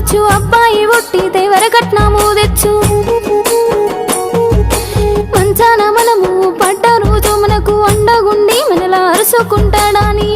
తెచ్చు, అబ్బాయి ఒట్టి దేవర కట్నము తెచ్చు. మంచాన మనము పడ్డ రోజు మనకు అండగుండి మనలా అరుసుకుంటాడాని